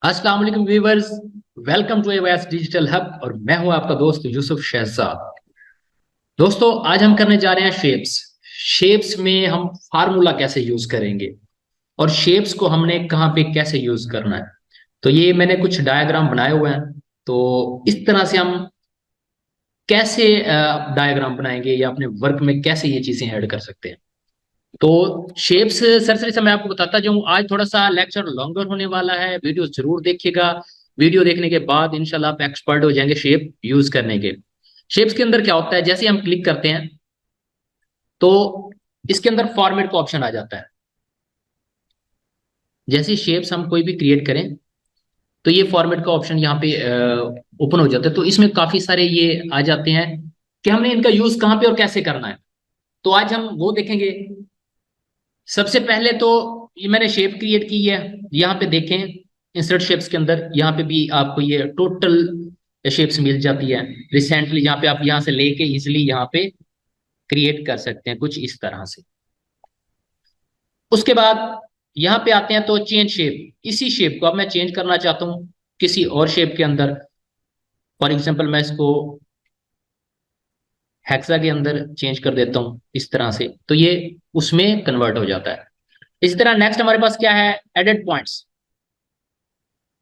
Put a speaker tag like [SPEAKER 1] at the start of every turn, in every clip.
[SPEAKER 1] अस्सलाम वालेकुम viewers. Welcome to एवास डिजिटल हब और मैं हूं आपका दोस्त यूसुफ शहजाद। दोस्तों, आज हम करने जा रहे हैं शेप्स में हम फार्मूला कैसे यूज करेंगे और शेप्स को हमने कहाँ पे कैसे यूज करना है। तो ये मैंने कुछ डायग्राम बनाए हुए हैं। तो इस तरह से हम कैसे डायग्राम बनाएंगे या अपने वर्क में कैसे ये चीजें ऐड कर सकते हैं। तो शेप्स सरसरी से मैं आपको बताता जाऊं। आज थोड़ा सा लेक्चर लॉन्गर होने वाला है, वीडियो जरूर देखिएगा। वीडियो देखने के बाद इंशाल्लाह आप एक्सपर्ट हो जाएंगे शेप यूज करने के। शेप्स के अंदर क्या होता है, जैसे हम क्लिक करते हैं तो इसके अंदर फॉर्मेट का ऑप्शन आ जाता है। जैसे शेप्स हम कोई भी क्रिएट करें तो ये फॉर्मेट का ऑप्शन यहाँ पे ओपन हो जाता है। तो इसमें काफी सारे ये आ जाते हैं कि हमने इनका यूज कहाँ पे और कैसे करना है। तो आज हम वो देखेंगे। सबसे पहले तो ये मैंने शेप क्रिएट की है। यहाँ पे देखें, इंसर्ट शेप्स के अंदर यहाँ पे भी आपको ये टोटल शेप्स मिल जाती है रिसेंटली, जहाँ पे आप यहाँ से लेके इजिली यहाँ पे क्रिएट कर सकते हैं कुछ इस तरह से। उसके बाद यहाँ पे आते हैं तो चेंज शेप। इसी शेप को अब मैं चेंज करना चाहता हूँ किसी और शेप के अंदर। फॉर एग्जाम्पल मैं इसको हेक्सा के अंदर चेंज कर देता हूँ इस तरह से, तो ये उसमें कन्वर्ट हो जाता है। इसी तरह नेक्स्ट हमारे पास क्या है, एडिट पॉइंट्स।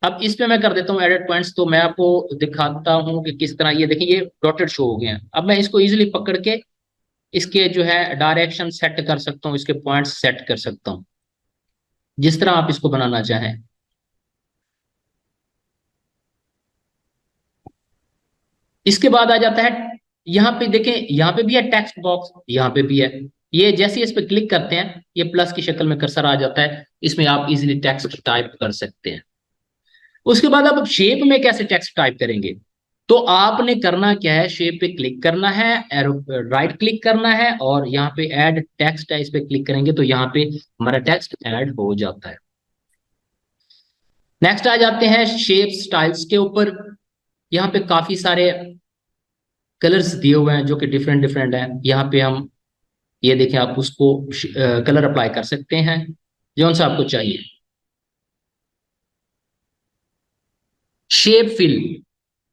[SPEAKER 1] अब इस पे मैं कर देता हूँ एडिट पॉइंट्स। तो मैं आपको दिखाता हूँ कि किस तरह, ये देखिए ये डॉटेड शो हो गए हैं। अब मैं इसको इजीली पकड़ के इसके जो है डायरेक्शन सेट कर सकता हूँ, इसके पॉइंट्स सेट कर सकता हूँ जिस तरह आप इसको बनाना चाहें। इसके बाद आ जाता है, यहाँ पे देखें, यहाँ पे भी है टेक्स्ट बॉक्स, यहाँ पे भी है। ये जैसे इस पे क्लिक करते हैं ये प्लस की शक्ल में कर्सर आ जाता है, इसमें आप इजीली टेक्स्ट टाइप कर सकते हैं। उसके बाद आप शेप में कैसे टेक्स्ट टाइप करेंगे, तो आपने करना क्या है, शेप पे क्लिक करना है, एरो राइट क्लिक करना है और यहाँ पे ऐड टेक्स्ट है, इस पे क्लिक करेंगे तो यहाँ पे हमारा टेक्स्ट ऐड हो जाता है। नेक्स्ट आ जाते हैं शेप स्टाइल्स के ऊपर। यहाँ पे काफी सारे कलर्स दिए हुए हैं जो कि डिफरेंट डिफरेंट हैं। यहाँ पे हम ये देखें, आप उसको कलर अप्लाई कर सकते हैं जौन सा आपको चाहिए। शेप फिल,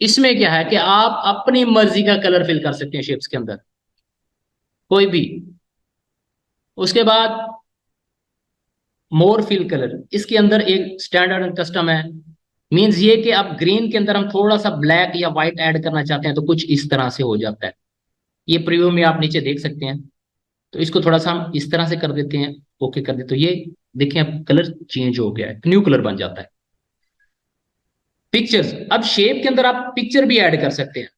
[SPEAKER 1] इसमें क्या है कि आप अपनी मर्जी का कलर फिल कर सकते हैं शेप्स के अंदर कोई भी। उसके बाद मोर फिल कलर, इसके अंदर एक स्टैंडर्ड एंड कस्टम है। मींस ये कि आप ग्रीन के अंदर हम थोड़ा सा ब्लैक या व्हाइट ऐड करना चाहते हैं तो कुछ इस तरह से हो जाता है। ये प्रीव्यू में आप नीचे देख सकते हैं। तो इसको थोड़ा सा हम इस तरह से कर देते हैं, ओके कर देते, तो ये देखिए अब कलर चेंज हो गया है, न्यू कलर बन जाता है। पिक्चर्स, अब शेप के अंदर आप पिक्चर भी ऐड कर सकते हैं।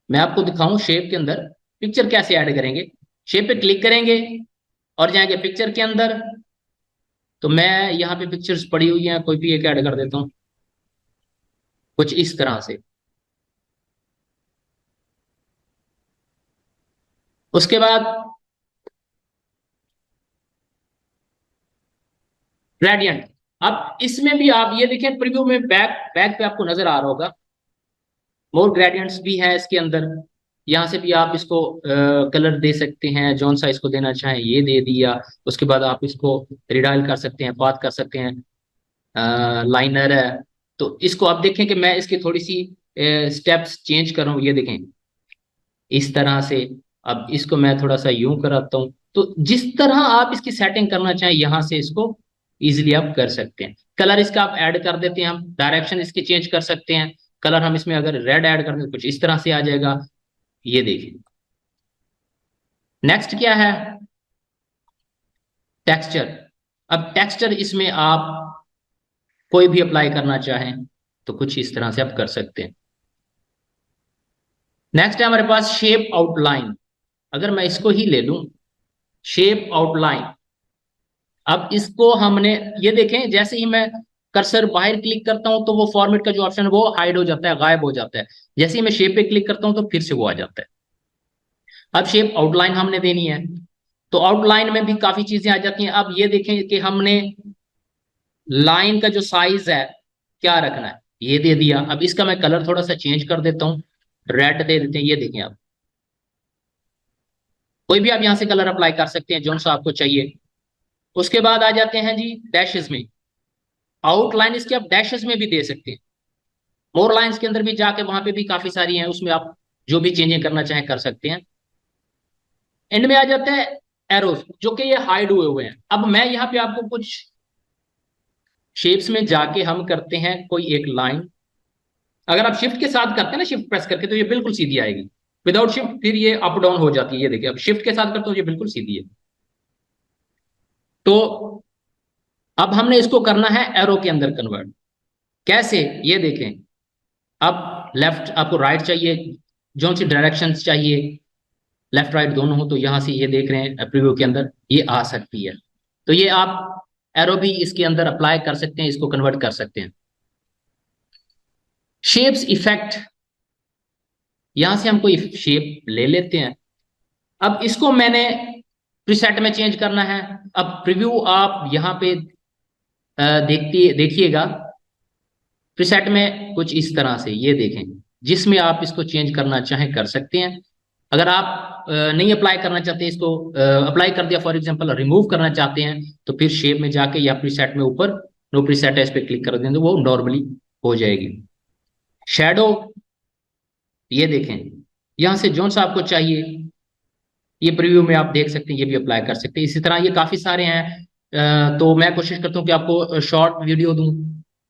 [SPEAKER 1] मैं आपको दिखाऊं शेप के अंदर पिक्चर कैसे ऐड करेंगे। शेप पे क्लिक करेंगे और जाएंगे पिक्चर के अंदर। तो मैं यहाँ पे पिक्चर्स पड़ी हुई हैं, कोई भी एक ऐड कर देता हूँ कुछ इस तरह से। उसके बाद ग्रेडियंट। अब इसमें भी आप ये देखें प्रीव्यू में बैक बैक पे आपको नजर आ रहा होगा, मोर ग्रेडियंट्स भी है इसके अंदर। यहाँ से भी आप इसको कलर दे सकते हैं, जौन सा इसको देना चाहें ये दे दिया। उसके बाद आप इसको रिडाइल कर सकते हैं, पाथ कर सकते हैं, लाइनर है। तो इसको आप देखें कि मैं इसकी थोड़ी सी स्टेप्स चेंज कर रहा हूँ, ये देखें इस तरह से। अब इसको मैं थोड़ा सा यूं कराता हूँ। तो जिस तरह आप इसकी सेटिंग करना चाहें यहाँ से इसको इजीली आप कर सकते हैं। कलर इसका आप ऐड कर देते हैं, हम डायरेक्शन इसकी चेंज कर सकते हैं। कलर हम इसमें अगर रेड ऐड कर दें तो कुछ इस तरह से आ जाएगा, ये देखिए। नेक्स्ट क्या है, टेक्सचर। अब टेक्सचर इसमें आप कोई भी अप्लाई करना चाहें तो कुछ इस तरह से आप कर सकते हैं। नेक्स्ट है हमारे पास शेप आउटलाइन। अगर मैं इसको ही ले लूं, शेप आउटलाइन। अब इसको हमने, ये देखें जैसे ही मैं कर्सर बाहर क्लिक करता हूं तो वो फॉर्मेट का जो ऑप्शन है वो हाइड हो जाता है, गायब हो जाता है। जैसे ही मैं शेप पे क्लिक करता हूं तो फिर से वो आ जाता है। अब शेप आउटलाइन हमने देनी है तो आउटलाइन में भी काफी चीजें आ जाती हैं। अब ये देखें कि हमने लाइन का जो साइज है क्या रखना है, ये दे दिया। अब इसका मैं कलर थोड़ा सा चेंज कर देता हूँ, रेड दे देते हैं, ये देखें आप। कोई भी आप यहां से कलर अप्लाई कर सकते हैं जो सा आपको चाहिए। उसके बाद आ जाते हैं जी डैशेस में। आउटलाइन इसके आप डैशेस में भी दे सकते हैं, मोर लाइंस के अंदर भी जाके वहां पे भी काफी सारी हैं, उसमें आप जो भी चेंजिंग करना चाहें कर सकते हैं। एंड में आ जाते हैं एरोस, जो कि ये हाइड हुए हुए हैं। अब मैं यहाँ पे आपको कुछ शेप्स में जाके हम करते हैं कोई एक लाइन। अगर आप शिफ्ट के साथ करते हैं ना, शिफ्ट प्रेस करके, तो ये बिल्कुल सीधी आएगी। विदाउट शिफ्ट फिर ये अप डाउन हो जाती है। ये देखिए, अब शिफ्ट के साथ करते हो ये बिल्कुल सीधी है। तो अब हमने इसको करना है एरो के अंदर कन्वर्ट। कैसे, ये देखें। अब लेफ्ट आपको राइट चाहिए, जो सी डायरेक्शंस चाहिए, लेफ्ट राइट दोनों हो, तो यहां से ये देख रहे हैं प्रीव्यू के अंदर ये आ सकती है। तो ये आप एरो भी इसके अंदर अप्लाई कर सकते हैं, इसको कन्वर्ट कर सकते हैं। शेप्स इफेक्ट, यहां से हम कोई शेप ले लेते हैं। अब इसको मैंने प्रीसेट में चेंज करना है। अब प्रीव्यू आप यहां पे देखिएगा, प्रीसेट में कुछ इस तरह से ये देखें, जिसमें आप इसको चेंज करना चाहें कर सकते हैं। अगर आप नहीं अप्लाई करना चाहते, इसको अप्लाई कर दिया, फॉर एग्जांपल रिमूव करना चाहते हैं, तो फिर शेप में जाके या प्रीसेट में ऊपर नो प्रीसेट है इस पे क्लिक कर दें तो वो नॉर्मली हो जाएगी। शैडो, ये देखें, यहां से जोन सा आपको चाहिए ये प्रीव्यू में आप देख सकते हैं, ये भी अप्लाई कर सकते हैं। इसी तरह ये काफी सारे हैं। तो मैं कोशिश करता हूँ कि आपको शॉर्ट वीडियो दूं,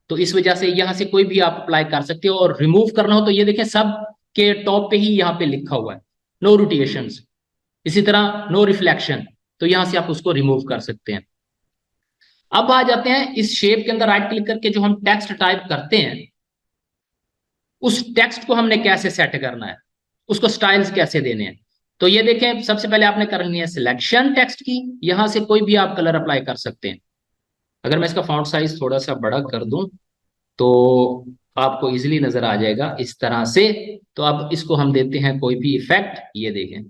[SPEAKER 1] तो इस वजह से यहाँ से कोई भी आप अप्लाई कर सकते हो। और रिमूव करना हो तो ये देखें, सब के टॉप पे ही यहाँ पे लिखा हुआ है नो रोटेशंस। इसी तरह नो रिफ्लेक्शन, तो यहां से आप उसको रिमूव कर सकते हैं। अब आ जाते हैं इस शेप के अंदर राइट क्लिक करके जो हम टेक्स्ट टाइप करते हैं, उस टेक्स्ट को हमने कैसे सेट करना है, उसको स्टाइल्स कैसे देने हैं। तो ये देखें, सबसे पहले आपने करनी है सिलेक्शन टेक्स्ट की। यहां से कोई भी आप कलर अप्लाई कर सकते हैं। अगर मैं इसका फॉन्ट साइज थोड़ा सा बड़ा कर दूं तो आपको इजीली नजर आ जाएगा इस तरह से। तो अब इसको हम देते हैं कोई भी इफेक्ट, ये देखें।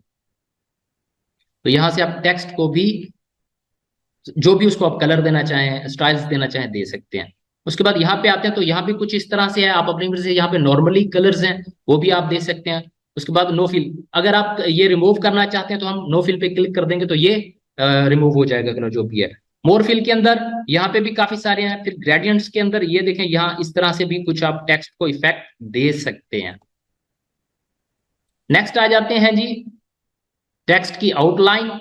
[SPEAKER 1] तो यहां से आप टेक्स्ट को भी जो भी उसको आप कलर देना चाहें, स्टाइल्स देना चाहें, दे सकते हैं। उसके बाद यहाँ पे आते हैं तो यहाँ भी कुछ इस तरह से है। आप अपनी मर्जी से यहाँ पे नॉर्मली कलर्स हैं वो भी आप दे सकते हैं। उसके बाद नो फिल, अगर आप ये रिमूव करना चाहते हैं तो हम नो फिल पे क्लिक कर देंगे तो ये रिमूव हो जाएगा कलर जो भी है। मोर फिल के अंदर यहाँ पे भी काफी सारे हैं। फिर ग्रेडियंट्स के अंदर ये देखें, यहाँ इस तरह से भी कुछ आप टेक्स्ट को इफेक्ट दे सकते हैं। नेक्स्ट आ जाते हैं जी टेक्स्ट की आउटलाइन।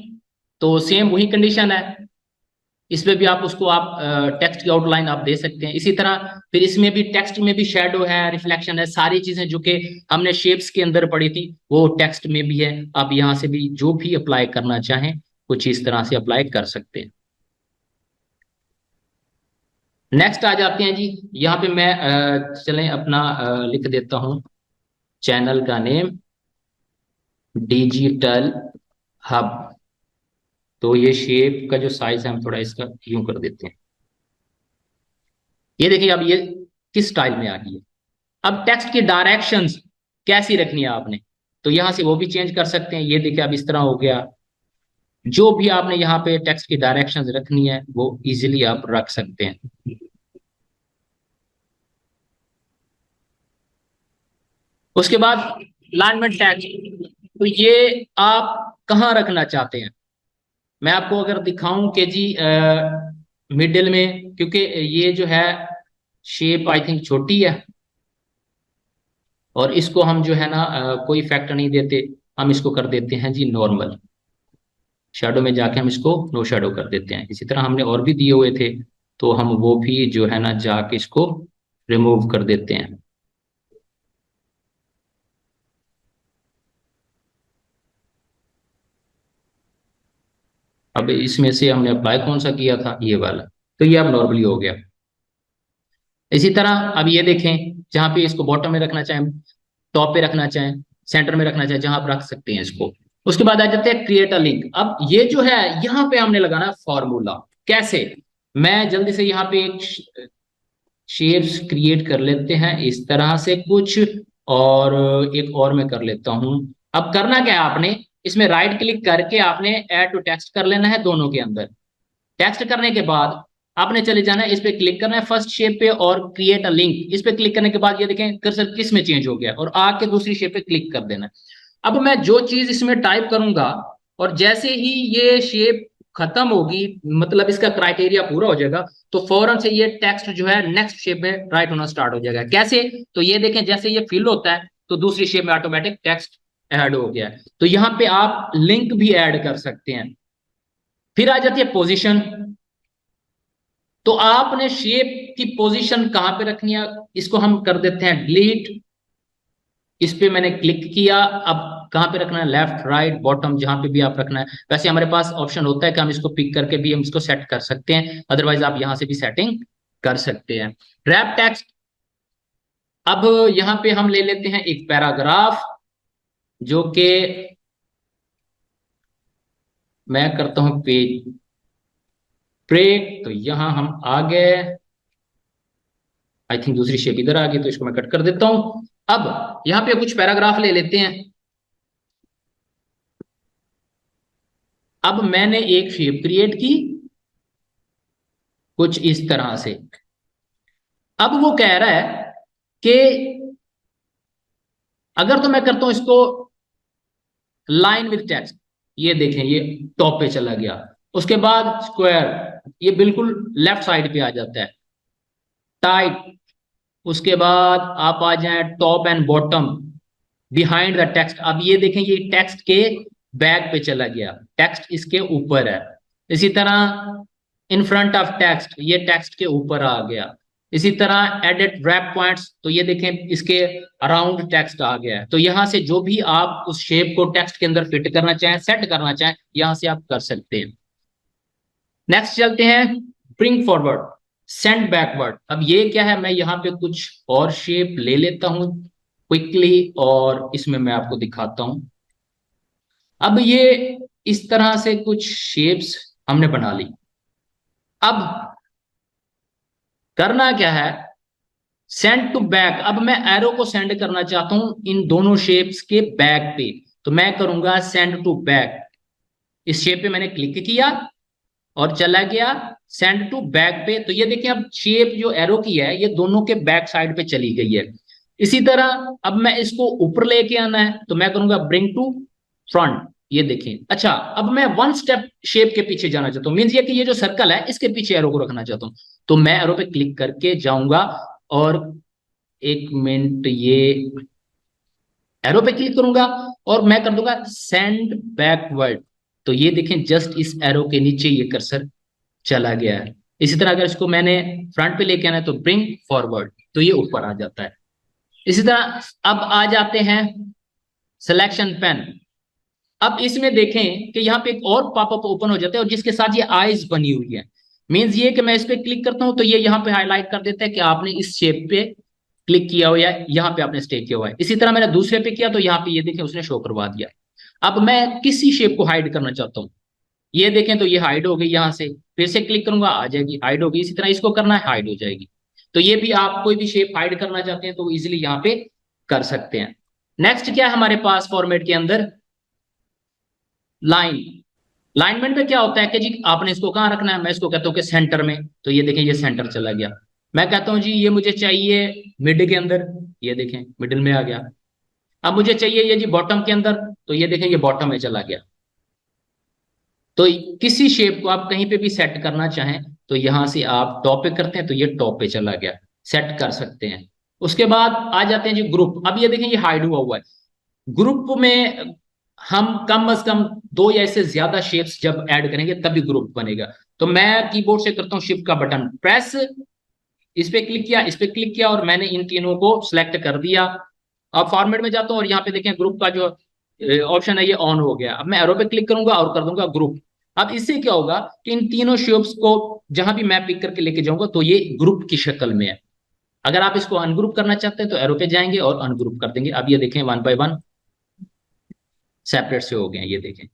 [SPEAKER 1] तो सेम वही कंडीशन है, इसमें भी आप उसको आप टेक्स्ट की आउटलाइन आप दे सकते हैं। इसी तरह फिर इसमें भी टेक्स्ट में भी शेडो है, रिफ्लेक्शन है, सारी चीजें जो कि हमने शेप्स के अंदर पढ़ी थी वो टेक्स्ट में भी है। आप यहां से भी जो भी अप्लाई करना चाहें कुछ इस तरह से अप्लाई कर सकते हैं। नेक्स्ट आ जाते हैं जी, यहाँ पे मैं चलें अपना लिख देता हूं चैनल का नेम डिजिटल हब। तो ये शेप का जो साइज है हम थोड़ा इसका यूं कर देते हैं। ये देखिए अब ये किस स्टाइल में आ गई है। अब टेक्स्ट की डायरेक्शंस कैसी रखनी है आपने, तो यहां से वो भी चेंज कर सकते हैं। ये देखिए अब इस तरह हो गया। जो भी आपने यहाँ पे टेक्स्ट की डायरेक्शंस रखनी है वो इजीली आप रख सकते हैं। उसके बाद अलाइनमेंट टेक्स्ट, तो ये आप कहाँ रखना चाहते हैं। मैं आपको अगर दिखाऊं कि जी मिडिल में, क्योंकि ये जो है शेप आई थिंक छोटी है और इसको हम जो है ना कोई इफेक्ट नहीं देते, हम इसको कर देते हैं जी नॉर्मल। शेडो में जाके हम इसको नो शेडो कर देते हैं। इसी तरह हमने और भी दिए हुए थे तो हम वो भी जो है ना जाके इसको रिमूव कर देते हैं। अब इसमें से हमने अप्लाई कौन सा किया था, ये वाला, तो ये अब नॉर्मली हो गया। इसी तरह अब ये देखें, जहां पे इसको बॉटम में रखना चाहें, टॉप पे रखना चाहें, सेंटर में रखना चाहें, जहां आप रख सकते हैं इसको। उसके बाद आ जाते हैं क्रिएट अ लिंक। अब ये जो है यहाँ पे हमने लगाना फॉर्मूला। कैसे, मैं जल्दी से यहाँ पे एक शेप्स क्रिएट कर लेते हैं इस तरह से कुछ, और एक और मैं कर लेता हूं। अब करना क्या है, आपने इसमें राइट क्लिक करके आपने ऐड टू टेक्स्ट कर लेना है दोनों के अंदर। टेक्स्ट करने के बाद आपने चले जाना है, इस पे क्लिक करना है फर्स्ट शेप पे और क्रिएट अ लिंक। इस पे क्लिक करने के बाद ये देखें कर्सर किस में चेंज हो गया, और आके दूसरी शेप पे क्लिक कर देना है। अब मैं जो चीज इसमें टाइप करूंगा और जैसे ही ये शेप खत्म होगी, मतलब इसका क्राइटेरिया पूरा हो जाएगा, तो फौरन से ये टेक्स्ट जो है नेक्स्ट शेप में राइट होना स्टार्ट हो जाएगा। कैसे? तो ये देखें, जैसे ये फिल होता है तो दूसरी शेप में ऑटोमेटिक टेक्स्ट ऐड हो गया है। तो यहाँ पे आप लिंक भी ऐड कर सकते हैं। फिर आ जाती है पोजीशन। तो आपने शेप की पोजीशन कहां पे रखनी है, इसको हम कर देते हैं डिलीट। इस पे मैंने क्लिक किया। अब कहां पे रखना है, लेफ्ट राइट बॉटम, जहां पे भी आप रखना है। वैसे हमारे पास ऑप्शन होता है कि हम इसको पिक करके भी हम इसको सेट कर सकते हैं, अदरवाइज आप यहां से भी सेटिंग कर सकते हैं। रैप टेक्स्ट, अब यहां पे हम ले लेते हैं एक पैराग्राफ, जो कि मैं करता हूं पेज ब्रेक। तो यहां हम आ गए, आई थिंक दूसरी शेप इधर आ गई, तो इसको मैं कट कर देता हूं। अब यहां पे कुछ पैराग्राफ ले लेते हैं। अब मैंने एक शेप क्रिएट की कुछ इस तरह से। अब वो कह रहा है कि अगर तो मैं करता हूं इसको लाइन विद टेक्स्ट, ये देखें ये टॉप पे चला गया। उसके बाद स्क्वायर, ये बिल्कुल लेफ्ट साइड पे आ जाता है। टाइट, उसके बाद आप आ जाए top and bottom, behind the text. अब ये देखें ये टेक्स्ट के बैक पे चला गया, टेक्स्ट इसके ऊपर है। इसी तरह इन फ्रंट ऑफ टेक्स्ट, ये टेक्स्ट के ऊपर आ गया। इसी तरह एडिट रैप पॉइंट्स, तो ये देखें इसके अराउंड टेक्स्ट आ गया है। तो यहां से जो भी आप उस शेप को टेक्स्ट के अंदर फिट करना चाहें, सेट करना चाहें, यहां से आप कर सकते हैं। नेक्स्ट चलते हैं ब्रिंग फॉरवर्ड, सेंड बैकवर्ड। अब ये क्या है, मैं यहाँ पे कुछ और शेप ले लेता हूं क्विकली, और इसमें मैं आपको दिखाता हूं। अब ये इस तरह से कुछ शेप्स हमने बना ली। अब करना क्या है, सेंड टू बैक। अब मैं एरो को सेंड करना चाहता हूं इन दोनों शेप्स के बैक पे, तो मैं करूंगा सेंड टू बैक। इस शेप पे मैंने क्लिक किया और चला गया सेंड टू बैक पे। तो ये देखिए अब शेप जो एरो की है ये दोनों के बैक साइड पे चली गई है। इसी तरह अब मैं इसको ऊपर लेके आना है, तो मैं करूंगा ब्रिंग टू फ्रंट। ये देखें, अच्छा अब मैं वन स्टेप शेप के पीछे जाना चाहता हूँ, मीन्स ये कि ये जो सर्कल है इसके पीछे एरो को रखना चाहता हूँ। तो मैं एरो पे क्लिक करके जाऊंगा और एक मिनट, ये एरो पे क्लिक करूंगा और मैं कर दूंगा सेंड बैकवर्ड। तो ये देखें जस्ट इस एरो के नीचे ये कर्सर चला गया है। इसी तरह अगर इसको मैंने फ्रंट पे लेके आना है तो ब्रिंग फॉरवर्ड, तो ये ऊपर आ जाता है। इसी तरह अब आ जाते हैं सिलेक्शन पेन। अब इसमें देखें कि यहाँ पे एक और पॉपअप ओपन हो जाता है और जिसके साथ ये आईज बनी हुई है। मींस ये कि मैं इस पे क्लिक करता हूं तो ये यहाँ पे हाईलाइट कर देता है कि आपने इस शेप पे क्लिक किया हुआ है, यहाँ पे आपने स्टे किया हुआ है। इसी तरह मैंने दूसरे पे किया तो यहाँ पे ये देखें उसने शो करवा दिया। अब मैं किसी शेप को हाइड करना चाहता हूँ, ये देखें तो ये हाइड हो गई, यहाँ से फिर से क्लिक करूंगा आ जाएगी, हाइड होगी। इसी तरह इसको करना है, हाइड हो जाएगी। तो ये भी आप कोई भी शेप हाइड करना चाहते हैं तो इजिली यहाँ पे कर सकते हैं। नेक्स्ट क्या है हमारे पास फॉर्मेट के अंदर, लाइन। लाइनमेंट में क्या होता है कि जी आपने इसको कहाँ रखना है, मैं इसको कहता हूँ कि सेंटर में। तो ये देखें ये सेंटर चला गया। मैं कहता हूँ जी ये मुझे चाहिए मिड के अंदर, ये देखें मिडिल में आ गया। अब मुझे चाहिए ये जी बॉटम के अंदर, तो ये देखें ये बॉटम में चला गया। तो किसी शेप को आप कहीं पे भी सेट करना चाहें तो यहां से आप टॉप पे करते हैं तो ये टॉप पे चला गया, सेट कर सकते हैं। उसके बाद आ जाते हैं जी ग्रुप। अब ये देखें ये हाइड हुआ हुआ है। ग्रुप में हम कम से कम दो या इससे ज्यादा शेप्स जब ऐड करेंगे तभी ग्रुप बनेगा। तो मैं कीबोर्ड से करता हूँ शिफ्ट का बटन प्रेस, इस पे क्लिक किया, इस पे क्लिक किया और मैंने इन तीनों को सिलेक्ट कर दिया। अब फॉर्मेट में जाता हूँ और यहाँ पे देखें ग्रुप का जो ऑप्शन है ये ऑन हो गया। अब मैं एरो पे क्लिक करूंगा और कर दूंगा ग्रुप। अब इससे क्या होगा कि इन तीनों शेप्स को जहां भी मैं पिक करके लेके जाऊंगा तो ये ग्रुप की शक्ल में है। अगर आप इसको अनग्रुप करना चाहते हैं तो एरो पे जाएंगे और अनग्रुप कर देंगे। अब ये देखें वन बाय वन सेपरेट से हो गए, ये देखें।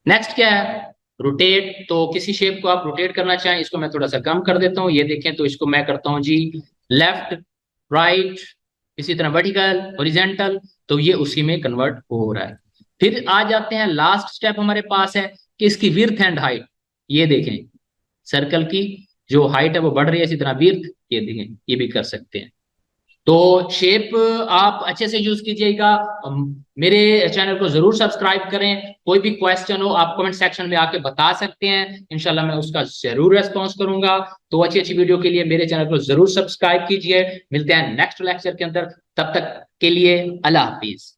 [SPEAKER 1] नेक्स्ट क्या है, रोटेट। तो किसी शेप को आप रोटेट करना चाहें, इसको मैं थोड़ा सा कम कर देता हूं, ये देखें। तो इसको मैं करता हूं जी लेफ्ट राइट, इसी तरह वर्टिकल हॉरिजॉन्टल, तो ये उसी में कन्वर्ट हो रहा है। फिर आ जाते हैं लास्ट स्टेप हमारे पास है कि इसकी विड्थ एंड हाइट। ये देखें सर्कल की जो हाइट है वो बढ़ रही है, इसी तरह विड्थ ये देखें ये भी कर सकते हैं। तो शेप आप अच्छे से यूज कीजिएगा। मेरे चैनल को जरूर सब्सक्राइब करें। कोई भी क्वेश्चन हो आप कमेंट सेक्शन में आके बता सकते हैं, इंशाल्लाह मैं उसका जरूर रेस्पॉन्स करूंगा। तो अच्छी अच्छी वीडियो के लिए मेरे चैनल को जरूर सब्सक्राइब कीजिए। मिलते हैं नेक्स्ट लेक्चर के अंदर, तब तक के लिए अल्लाह हाफिज।